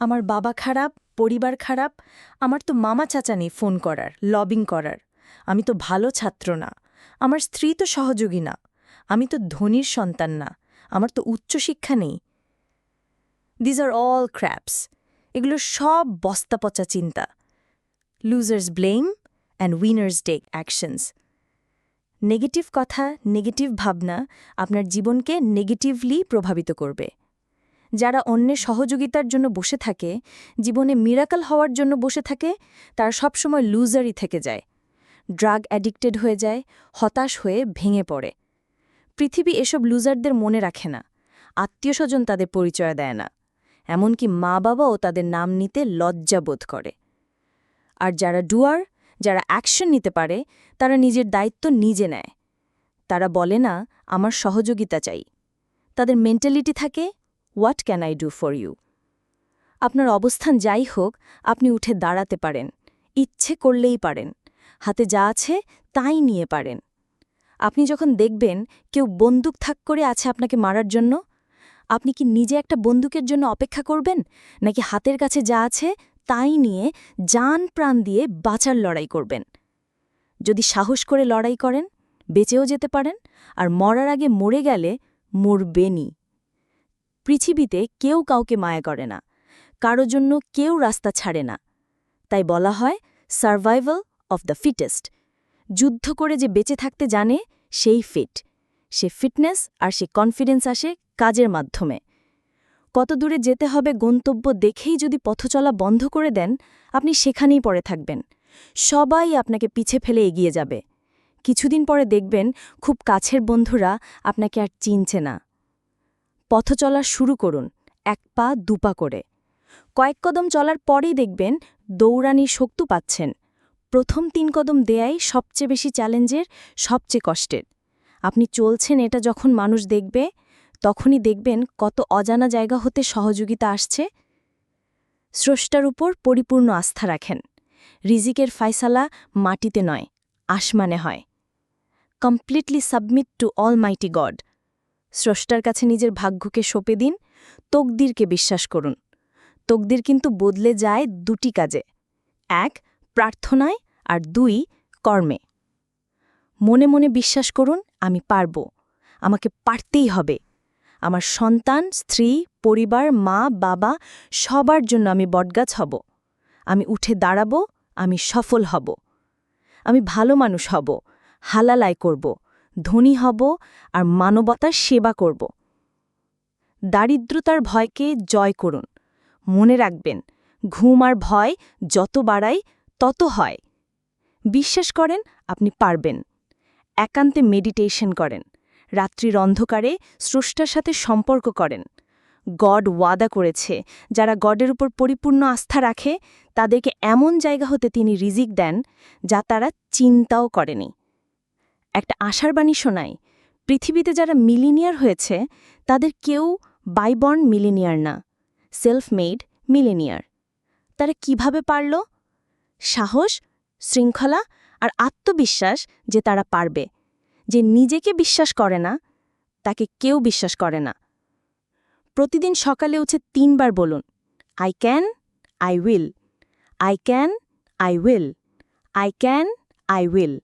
আমার বাবা খারাপ, পরিবার খারাপ, আমার তো মামা চাচা নেই ফোন করার, লবিং করার। আমি তো ভালো ছাত্র না, আমার স্ত্রী তো সহযোগী না, আমি তো ধনীর সন্তান না, আমার তো উচ্চশিক্ষা নেই। These are all craps. এগুলো সব বস্তাপচা চিন্তা। Losers blame and winners take actions. Negative কথা, নেগেটিভ ভাবনা আপনার জীবনকে নেগেটিভলি প্রভাবিত করবে। যারা অন্যের সহযোগিতার জন্য বসে থাকে, জীবনে মিরাকল হওয়ার জন্য বসে থাকে, তারা সবসময় লুজারই থেকে যায়। ড্রাগ অ্যাডিক্টেড হয়ে যায়, হতাশ হয়ে ভেঙে পড়ে। পৃথিবী এসব লুজারদের মনে রাখে না, আত্মীয়স্বজন তাদের পরিচয় দেয় না, এমনকি মা বাবাও তাদের নাম নিতে লজ্জা বোধ করে। আর যারা ডুয়ার, যারা অ্যাকশন নিতে পারে, তারা নিজের দায়িত্ব নিজে নেয়। তারা বলে না আমার সহযোগিতা চাই, তাদের মেন্টালিটি থাকে what can I do for you. আপনার অবস্থান যাই হোক, আপনি উঠে দাঁড়াতে পারেন, ইচ্ছে করলেই পারেন, হাতে যা আছে তাই নিয়ে পারেন। আপনি যখন দেখবেন কেউ বন্দুক থাক করে আছে আপনাকে মারার জন্য, আপনি কি নিজে একটা বন্দুকের জন্য অপেক্ষা করবেন, নাকি হাতের কাছে যা আছে তাই নিয়ে জান প্রাণ দিয়ে বাঁচার লড়াই করবেন? যদি সাহস করে লড়াই করেন, বেঁচেও যেতে পারেন, আর মরার আগে মরে গেলে মরবেনই। পৃথিবীতে কেউ কাউকে মায়া করে না, কারো জন্য কেউ রাস্তা ছাড়ে না। তাই বলা হয় সার্ভাইভাল অফ দ্য ফিটেস্ট। যুদ্ধ করে যে বেঁচে থাকতে জানে সেই ফিট। সে ফিটনেস আর সে কনফিডেন্স আসে কাজের মাধ্যমে। কত দূরে যেতে হবে গন্তব্য দেখেই যদি পথচলা বন্ধ করে দেন, আপনি সেখানেই পড়ে থাকবেন। সবাই আপনাকে পিছে ফেলে এগিয়ে যাবে। কিছুদিন পরে দেখবেন খুব কাছের বন্ধুরা আপনাকে আর চিনছে না। পথ চলা শুরু করুন, এক পা দুপা করে। কয়েক কদম চলার পরেই দেখবেন দৌড়ানির শক্তি পাচ্ছেন। প্রথম ৩ কদম দেয়াই সবচেয়ে বেশি চ্যালেঞ্জের, সবচেয়ে কষ্টের। আপনি চলছেন এটা যখন মানুষ দেখবে, তখনই দেখবেন কত অজানা জায়গা হতে সহযোগিতা আসছে। স্রষ্টার উপর পরিপূর্ণ আস্থা রাখেন। রিজিকের ফায়সালা মাটিতে নয়, আসমানে হয়। Completely submit to Almighty god. স্রষ্টার কাছে নিজের ভাগ্যকে সঁপে দিন, তকদিরকে বিশ্বাস করুন। তকদির কিন্তু বদলে যায় ২টি কাজে, ১ প্রার্থনায় আর ২ কর্মে। মনে মনে বিশ্বাস করুন আমি পারব, আমাকে পারতেই হবে। আমার সন্তান, স্ত্রী, পরিবার, মা, বাবা সবার জন্য আমি বটগাছ হব। আমি উঠে দাঁড়াব, আমি সফল হব। আমি ভালো মানুষ হব, হালাল আয় করব, ধনী হব আর মানবতার সেবা করব। দারিদ্রতার ভয়কে জয় করুন। মনে রাখবেন ঘুম আর ভয় যত বাড়ায় তত হয়। বিশ্বাস করেন আপনি পারবেন। একান্তে মেডিটেশন করেন, রাত্রির অন্ধকারে স্রষ্টার সাথে সম্পর্ক করেন। গড ওয়াদা করেছে যারা গডের উপর পরিপূর্ণ আস্থা রাখে তাদেরকে এমন জায়গা হতে তিনি রিজিক দেন যা তারা চিন্তাও করেনি। একটা আশার বাণী শোনাই, পৃথিবীতে যারা মিলিনিয়ার হয়েছে তাদের কেউ বাইবর্ন মিলিনিয়ার না, সেলফ মেড মিলিনিয়ার। তারা কিভাবে পারল? সাহস, শৃঙ্খলা আর আত্মবিশ্বাস যে তারা পারবে। যে নিজেকে বিশ্বাস করে না, তাকে কেউ বিশ্বাস করে না। প্রতিদিন সকালে উঠে ৩ বার বলুন, I can, I will, I can, I will, I can, I will.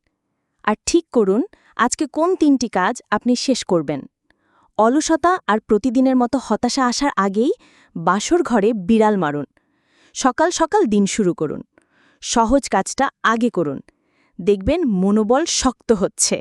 আর ঠিক করুন আজকে কোন ৩টি কাজ আপনি শেষ করবেন। অলসতা আর প্রতিদিনের মতো হতাশা আসার আগেই বাসর ঘরে বিড়াল মারুন। সকাল সকাল দিন শুরু করুন। সহজ কাজটা আগে করুন, দেখবেন মনোবল শক্ত হচ্ছে।